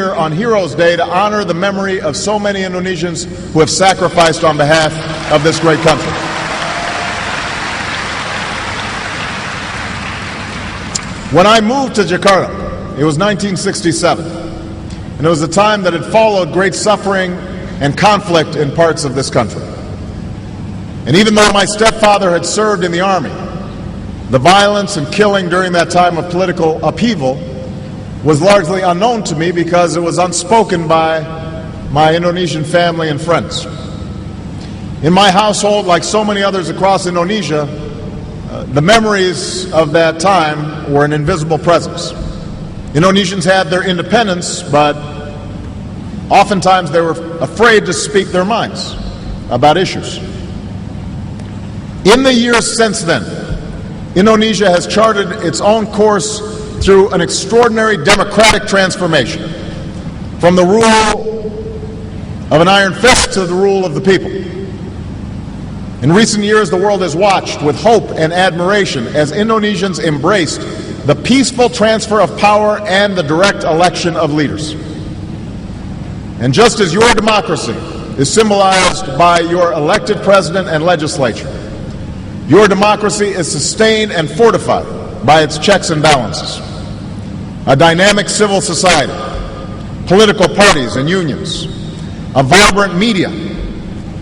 on Heroes Day to honor the memory of so many Indonesians who have sacrificed on behalf of this great country. When I moved to Jakarta, it was 1967, and it was a time that had followed great suffering and conflict in parts of this country. And even though my stepfather had served in the army, the violence and killing during that time of political upheaval was largely unknown to me because it was unspoken by my Indonesian family and friends. In my household, like so many others across Indonesia, the memories of that time were an invisible presence. Indonesians had their independence, but oftentimes they were afraid to speak their minds about issues. In the years since then, Indonesia has charted its own course through an extraordinary democratic transformation, from the rule of an iron fist to the rule of the people. In recent years, the world has watched with hope and admiration as Indonesians embraced the peaceful transfer of power and the direct election of leaders. And just as your democracy is symbolized by your elected president and legislature, your democracy is sustained and fortified by its checks and balances. A dynamic civil society, political parties and unions, a vibrant media,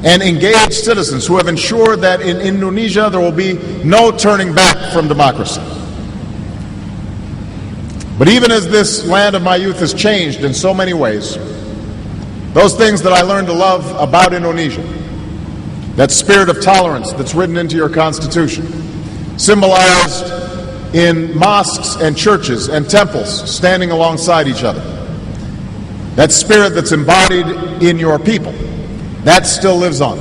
and engaged citizens who have ensured that in Indonesia there will be no turning back from democracy. But even as this land of my youth has changed in so many ways, those things that I learned to love about Indonesia, that spirit of tolerance that's written into your Constitution, symbolized in mosques and churches and temples standing alongside each other, that spirit that's embodied in your people, that still lives on.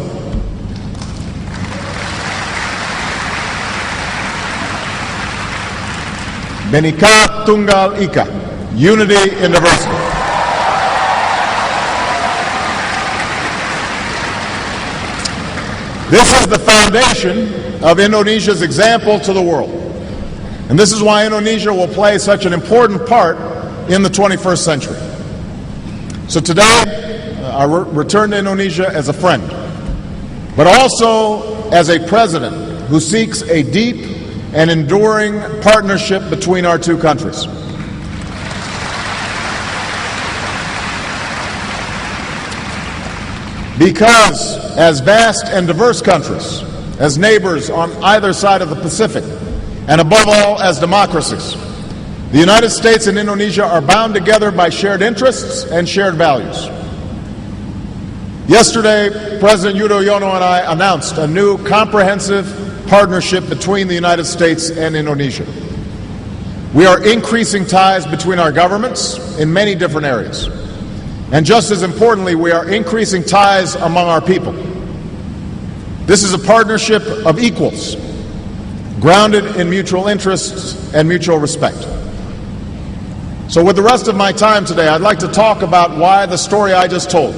Bhinneka Tunggal Ika, unity in diversity. This is the foundation of Indonesia's example to the world. And this is why Indonesia will play such an important part in the 21st century. So today, I return to Indonesia as a friend, but also as a president who seeks a deep and enduring partnership between our two countries. Because as vast and diverse countries, as neighbors on either side of the Pacific, and above all as democracies, the United States and Indonesia are bound together by shared interests and shared values. Yesterday, President Yudhoyono and I announced a new comprehensive partnership between the United States and Indonesia. We are increasing ties between our governments in many different areas. And just as importantly, we are increasing ties among our people. This is a partnership of equals, grounded in mutual interests and mutual respect. So with the rest of my time today, I'd like to talk about why the story I just told,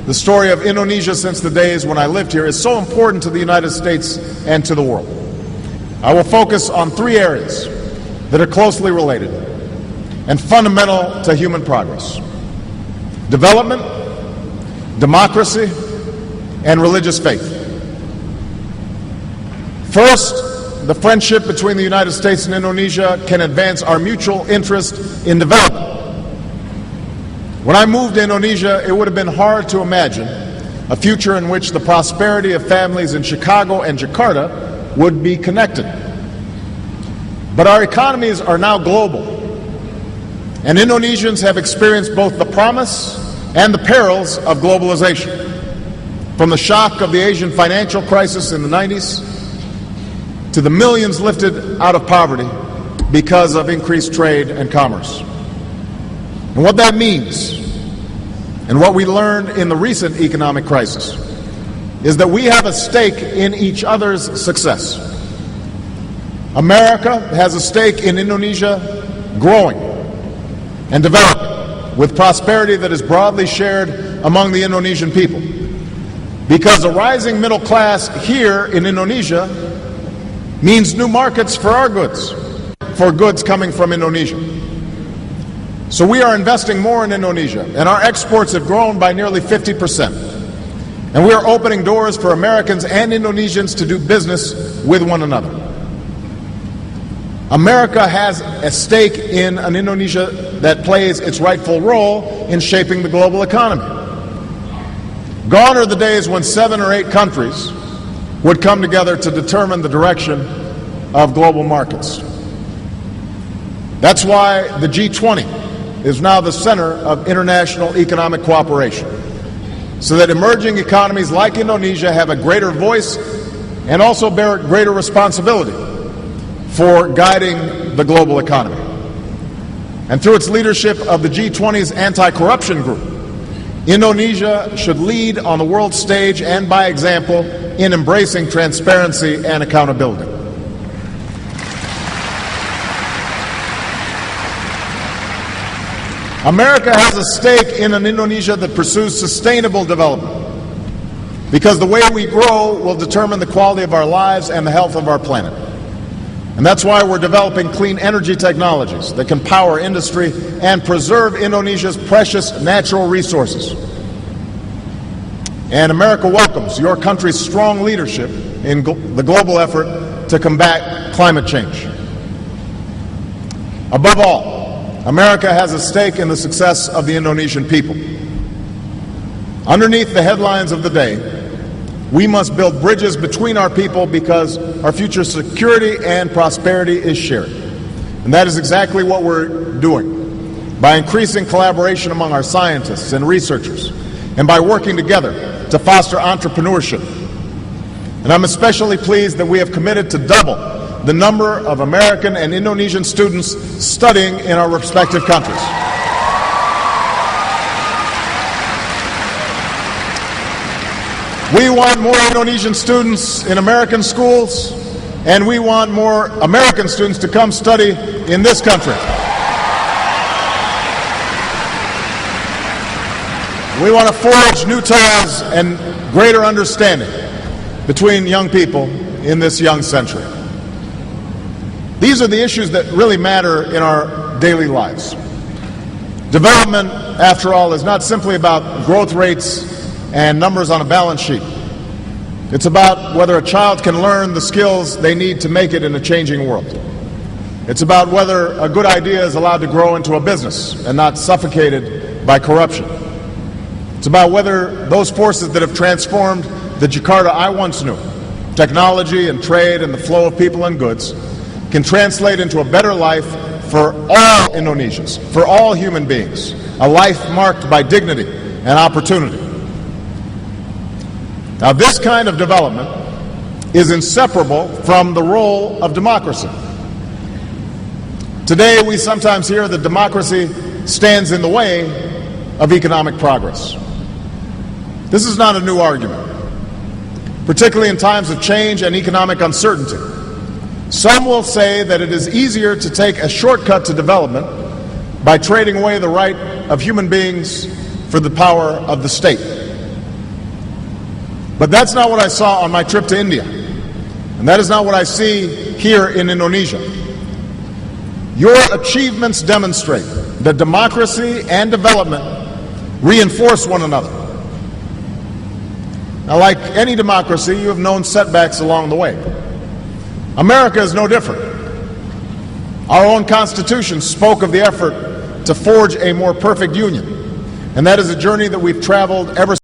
the story of Indonesia since the days when I lived here, is so important to the United States and to the world. I will focus on three areas that are closely related and fundamental to human progress: development, democracy, and religious faith. First, the friendship between the United States and Indonesia can advance our mutual interest in development. When I moved to Indonesia, it would have been hard to imagine a future in which the prosperity of families in Chicago and Jakarta would be connected. But our economies are now global, and Indonesians have experienced both the promise and the perils of globalization, from the shock of the Asian financial crisis in the 90s to the millions lifted out of poverty because of increased trade and commerce. And what that means, and what we learned in the recent economic crisis, is that we have a stake in each other's success. America has a stake in Indonesia growing and developing with prosperity that is broadly shared among the Indonesian people. Because a rising middle class here in Indonesia means new markets for our goods, for goods coming from Indonesia. So we are investing more in Indonesia, and our exports have grown by nearly 50%. And we are opening doors for Americans and Indonesians to do business with one another. America has a stake in an Indonesia that plays its rightful role in shaping the global economy. Gone are the days when 7 or 8 countries would come together to determine the direction of global markets. That's why the G20 is now the center of international economic cooperation, so that emerging economies like Indonesia have a greater voice and also bear greater responsibility for guiding the global economy. And through its leadership of the G20's anti-corruption group, Indonesia should lead on the world stage and by example in embracing transparency and accountability. America has a stake in an Indonesia that pursues sustainable development, because the way we grow will determine the quality of our lives and the health of our planet. And that's why we're developing clean energy technologies that can power industry and preserve Indonesia's precious natural resources. And America welcomes your country's strong leadership in the global effort to combat climate change. Above all, America has a stake in the success of the Indonesian people. Underneath the headlines of the day, we must build bridges between our people, because our future security and prosperity is shared. And that is exactly what we're doing by increasing collaboration among our scientists and researchers, and by working together to foster entrepreneurship. And I'm especially pleased that we have committed to double the number of American and Indonesian students studying in our respective countries. We want more Indonesian students in American schools, and we want more American students to come study in this country. We want to forge new ties and greater understanding between young people in this young century. These are the issues that really matter in our daily lives. Development, after all, is not simply about growth rates and numbers on a balance sheet. It's about whether a child can learn the skills they need to make it in a changing world. It's about whether a good idea is allowed to grow into a business and not suffocated by corruption. It's about whether those forces that have transformed the Jakarta I once knew, technology and trade and the flow of people and goods, can translate into a better life for all Indonesians, for all human beings, a life marked by dignity and opportunity. Now, this kind of development is inseparable from the role of democracy. Today, we sometimes hear that democracy stands in the way of economic progress. This is not a new argument, particularly in times of change and economic uncertainty. Some will say that it is easier to take a shortcut to development by trading away the right of human beings for the power of the state. But that's not what I saw on my trip to India, and that is not what I see here in Indonesia. Your achievements demonstrate that democracy and development reinforce one another. Now, like any democracy, you have known setbacks along the way. America is no different. Our own Constitution spoke of the effort to forge a more perfect union, and that is a journey that we've traveled ever